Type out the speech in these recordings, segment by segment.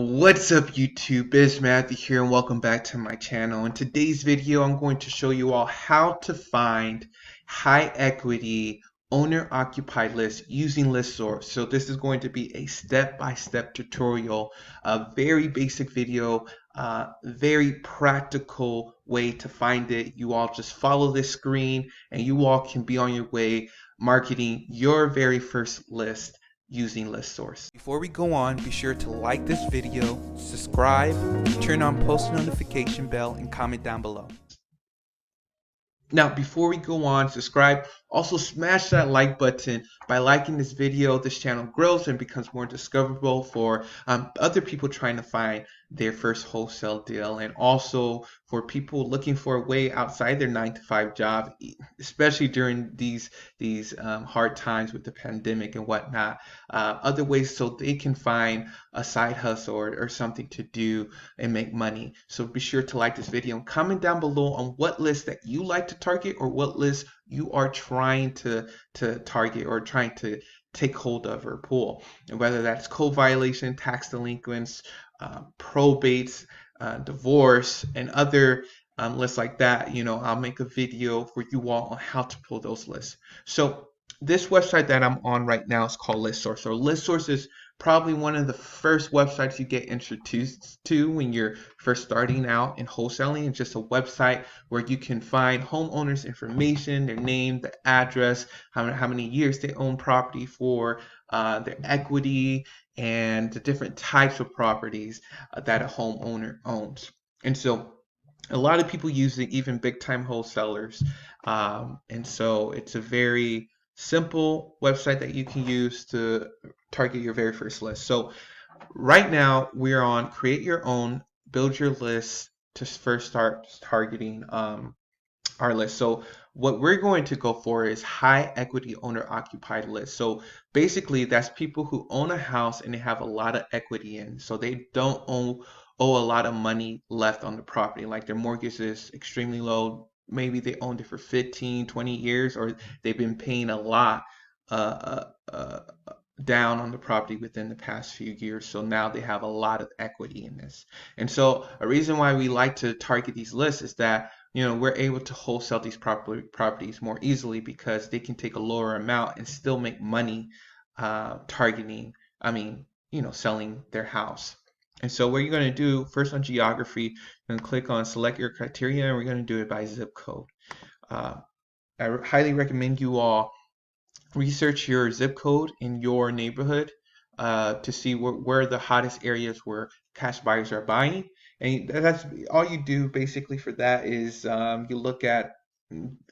What's up YouTube, Biz Matthew here and welcome back to my channel. In today's video I'm going to show you all how to find high equity owner occupied lists using Listsource. So this is going to be a step-by-step tutorial, a very basic video, very practical way to find it. You all just follow this screen and you all can be on your way marketing your very first list using Listsource. Before we go on, be sure to like this video, subscribe, turn on post notification bell, and comment down below. Now, before we go on, subscribe. Also, smash that like button. By liking this video, this channel grows and becomes more discoverable for other people trying to find their first wholesale deal, and also for people looking for a way outside their 9-to-5 job, especially during these hard times with the pandemic and whatnot. Other ways so they can find a side hustle or something to do and make money. So be sure to like this video and comment down below on what list that you like to target or what list you are trying to target or trying to take hold of or pull, and whether that's code violation, tax delinquents, probates, divorce, and other lists like that. I'll make a video for you all on how to pull those lists. So this website that I'm on right now is called Listsource. So Listsource is probably one of the first websites you get introduced to when you're first starting out in wholesaling. It's just a website where you can find homeowners information, their name, the address, how many years they own property for, their equity, and the different types of properties that a homeowner owns. And so a lot of people use it, even big time wholesalers. And so it's a very simple website that you can use to target your very first list. So right now we're on create your own, build your list to first start targeting our list. So what we're going to go for is high equity owner occupied list. So basically that's people who own a house and they have a lot of equity in. So they don't owe a lot of money left on the property. Like their mortgage is extremely low. Maybe they owned it for 15, 20 years, or they've been paying a lot uh, uh, uh, down on the property within the past few years. So now they have a lot of equity in this. And so a reason why we like to target these lists is that we're able to wholesale these properties more easily because they can take a lower amount and still make money selling their house. And so what you're going to do first on geography, you're going to click on select your criteria, and we're going to do it by zip code. I highly recommend you all research your zip code in your neighborhood to see where the hottest areas where cash buyers are buying. And that's all you do basically for that is you look at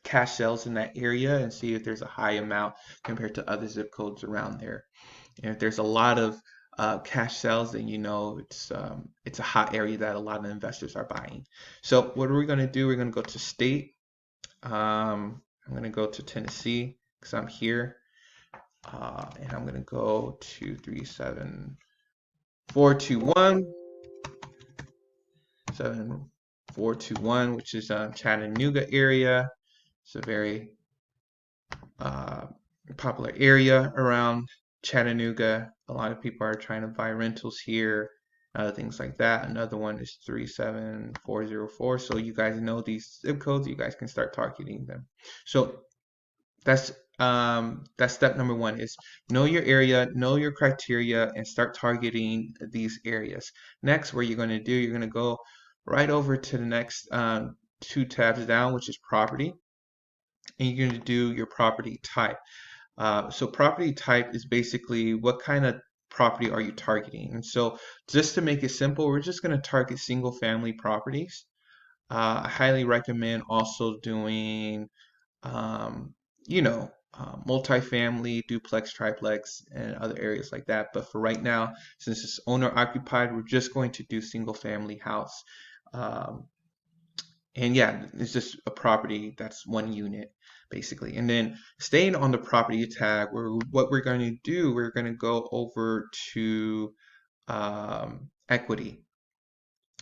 cash sales in that area and see if there's a high amount compared to other zip codes around there. And if there's a lot of cash sales, then it's a hot area that a lot of investors are buying. So what are we going to do? We're going to go to state. I'm going to go to Tennessee because I'm here. And I'm going to go to 37421. 7421, which is Chattanooga area. It's a very popular area around Chattanooga. A lot of people are trying to buy rentals here, things like that. Another one is 37404. So you guys know these zip codes, you guys can start targeting them. So that's step number one, is know your area, know your criteria, and start targeting these areas. Next, what you're going to do, you're going to go right over to the next two tabs down, which is property, and you're going to do your property type. So property type is basically what kind of property are you targeting. And so just to make it simple, we're just going to target single family properties. I highly recommend also doing multifamily, duplex, triplex, and other areas like that. But for right now, since it's owner occupied, we're just going to do single family house. And yeah, it's just a property that's one unit basically. And then staying on the property tag, what we're going to do, we're going to go over to equity.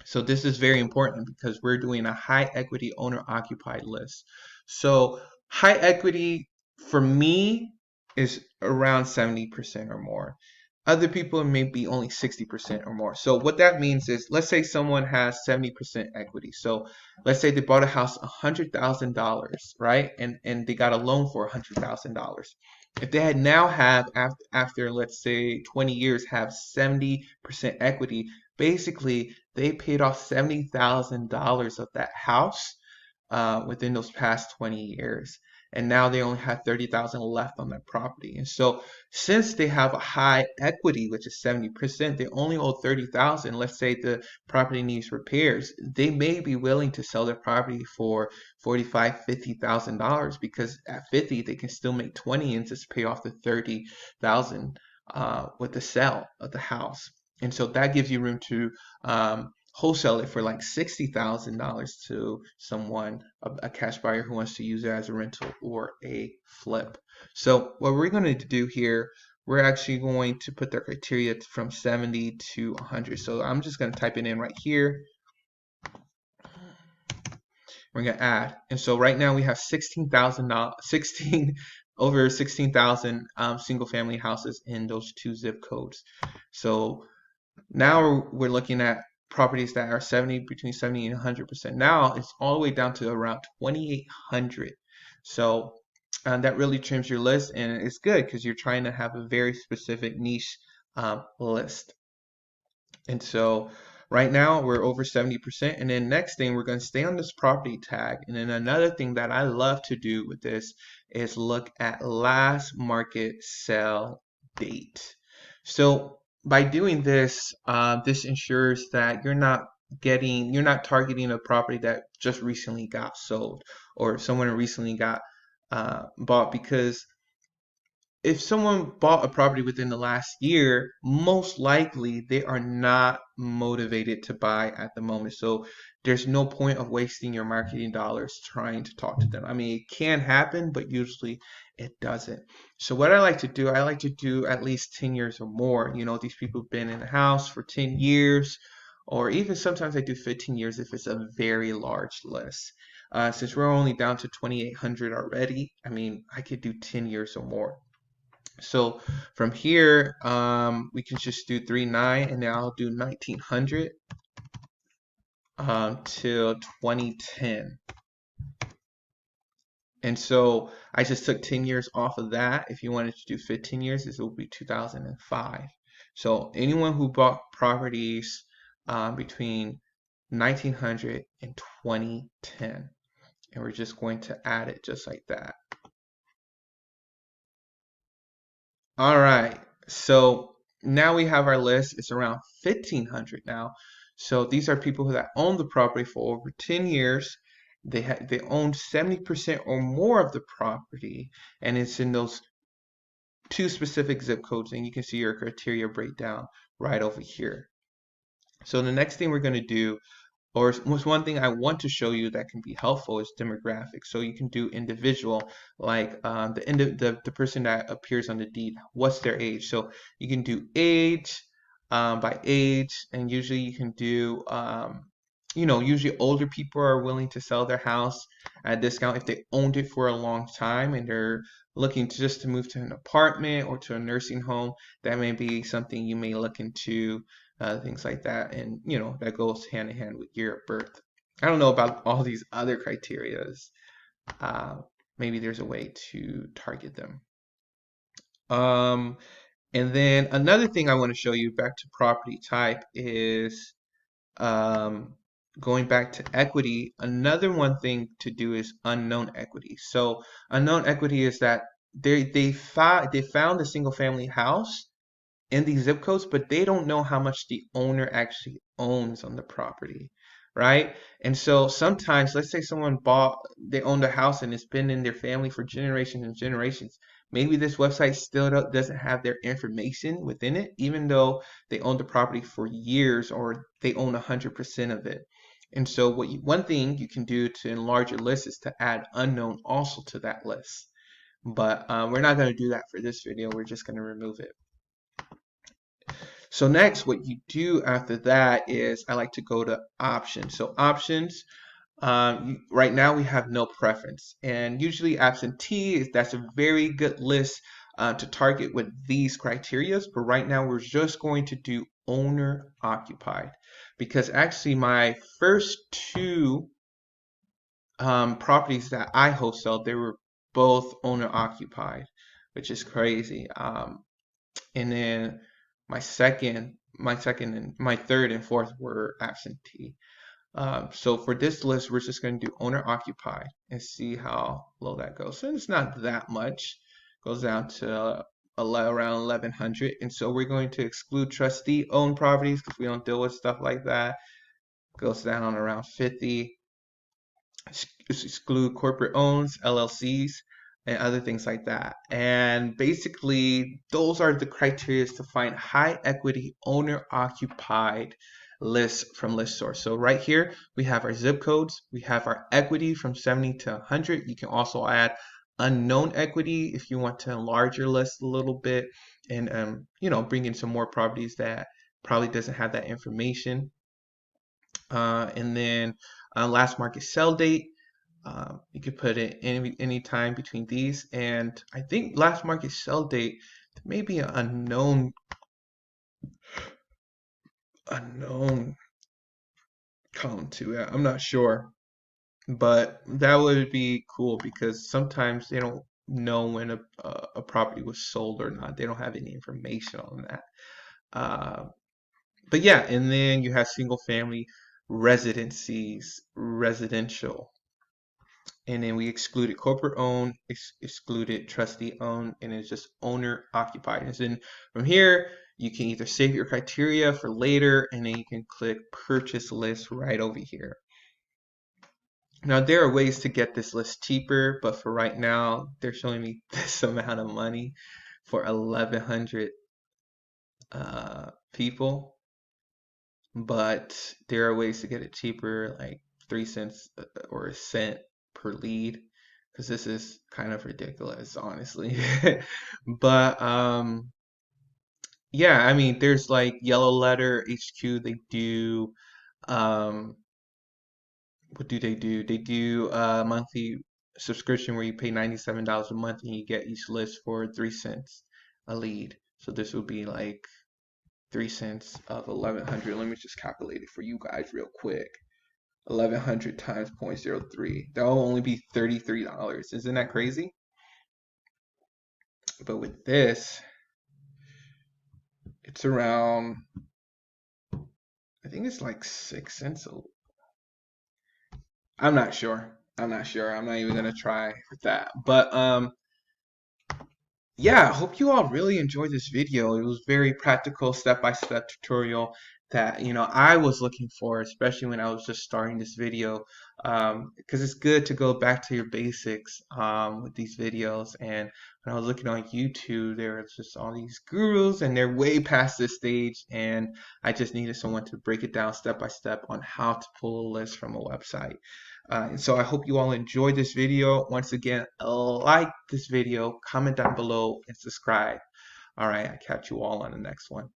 So this is very important because we're doing a high equity owner occupied list. So high equity for me is around 70% or more. Other people may be only 60% or more. So what that means is, let's say someone has 70% equity. So let's say they bought a house $100,000, right? And they got a loan for $100,000. If they had now have after let's say 20 years have 70% equity, basically they paid off $70,000 of that house within those past 20 years. And now they only have 30,000 left on that property. And so since they have a high equity, which is 70%, they only owe 30,000. Let's say the property needs repairs. They may be willing to sell their property for 45, $50,000 because at 50 they can still make 20 and just pay off the 30,000 with the sale of the house. And so that gives you room to wholesale it for like $60,000 to someone, a cash buyer who wants to use it as a rental or a flip. So what we're going to do here, we're actually going to put the criteria from 70 to 100. So I'm just going to type it in right here. We're going to add. And so right now we have 16,000, over 16,000 single family houses in those two zip codes. So now we're looking at properties that are between 70 and 100%. Now it's all the way down to around 2,800. So that really trims your list, and it's good because you're trying to have a very specific niche list. And so right now we're over 70%. And then next thing, we're going to stay on this property tag. And then another thing that I love to do with this is look at last market sale date. So by doing this, this ensures that you're not targeting a property that just recently got sold or someone recently got bought, because if someone bought a property within the last year, most likely they are not motivated to buy at the moment. So there's no point of wasting your marketing dollars trying to talk to them. I mean, it can happen, but usually it doesn't. So what I like to do at least 10 years or more. You know, these people have been in the house for 10 years, or even sometimes I do 15 years if it's a very large list. Since we're only down to 2,800 already, I mean, I could do 10 years or more. So from here, we can just do 3.9, and then I'll do 1900 till 2010. And so I just took 10 years off of that. If you wanted to do 15 years, this will be 2005. So anyone who bought properties between 1900 and 2010, and we're just going to add it just like that. All right, so now we have our list. It's around 1,500 now. So these are people that own the property for over 10 years. They own 70% or more of the property, and it's in those two specific zip codes. And you can see your criteria breakdown right over here. So the next thing we're going to do, or one thing I want to show you that can be helpful, is demographics. So you can do individual, like the person that appears on the deed, what's their age. So you can do age by age, and usually you can do usually older people are willing to sell their house at a discount if they owned it for a long time and they're looking just to move to an apartment or to a nursing home. That may be something you may look into, things like that, and that goes hand in hand with year of birth. I don't know about all these other criterias. Maybe there's a way to target them. And then another thing I want to show you, back to property type, is going back to equity. Another one thing to do is unknown equity. So unknown equity is that they found a single family house in these zip codes, but they don't know how much the owner actually owns on the property, right? And so sometimes, let's say they owned a house and it's been in their family for generations and generations. Maybe this website still doesn't have their information within it, even though they owned the property for years or they own 100% of it. And so one thing you can do to enlarge your list is to add unknown also to that list. But we're not going to do that for this video. We're just going to remove it. So next, what you do after that is I like to go to options. So options, right now we have no preference, and usually absentee that's a very good list to target with these criterias, but right now we're just going to do owner occupied, because actually my first two properties that I wholesaled, they were both owner occupied, which is crazy. And then my third and fourth were absentee. So for this list, we're just going to do owner occupied and see how low that goes. So it's not that much. It goes down to around 1100. And so we're going to exclude trustee owned properties because we don't deal with stuff like that. It goes down around 50. Exclude corporate owns, LLCs, and other things like that. And basically, those are the criteria to find high equity owner occupied lists from Listsource. So right here, we have our zip codes. We have our equity from 70 to 100. You can also add unknown equity if you want to enlarge your list a little bit and bring in some more properties that probably doesn't have that information. And then last market sell date. You could put it any time between these, and I think last market sell date may be an unknown column to it. I'm not sure, but that would be cool because sometimes they don't know when a property was sold or not. They don't have any information on that. But yeah, and then you have single family residencies, residential. And then we excluded corporate owned, excluded trustee owned, and it's just owner occupied. And then from here, you can either save your criteria for later, and then you can click purchase list right over here. Now, there are ways to get this list cheaper, but for right now, they're showing me this amount of money for 1,100 people. But there are ways to get it cheaper, like 3 cents or a cent per lead, because this is kind of ridiculous, honestly. But yeah, I mean, there's like Yellow Letter HQ. They do what do? They do a monthly subscription where you pay $97 a month and you get each list for 3 cents a lead. So this would be like 3 cents of 1,100. Let me just calculate it for you guys real quick. 1,100 times 0.03. That will only be $33. Isn't that crazy? But with this, it's around, I think it's like 6 cents. I'm not sure. I'm not sure. I'm not even gonna try with that. But yeah, I hope you all really enjoyed this video. It was very practical, step-by-step tutorial that I was looking for, especially when I was just starting this video, because it's good to go back to your basics with these videos. And when I was looking on YouTube, there was just all these gurus, and they're way past this stage, and I just needed someone to break it down step by step on how to pull a list from a website. And so I hope you all enjoyed this video. Once again, like this video, comment down below, and subscribe. All right, I'll catch you all on the next one.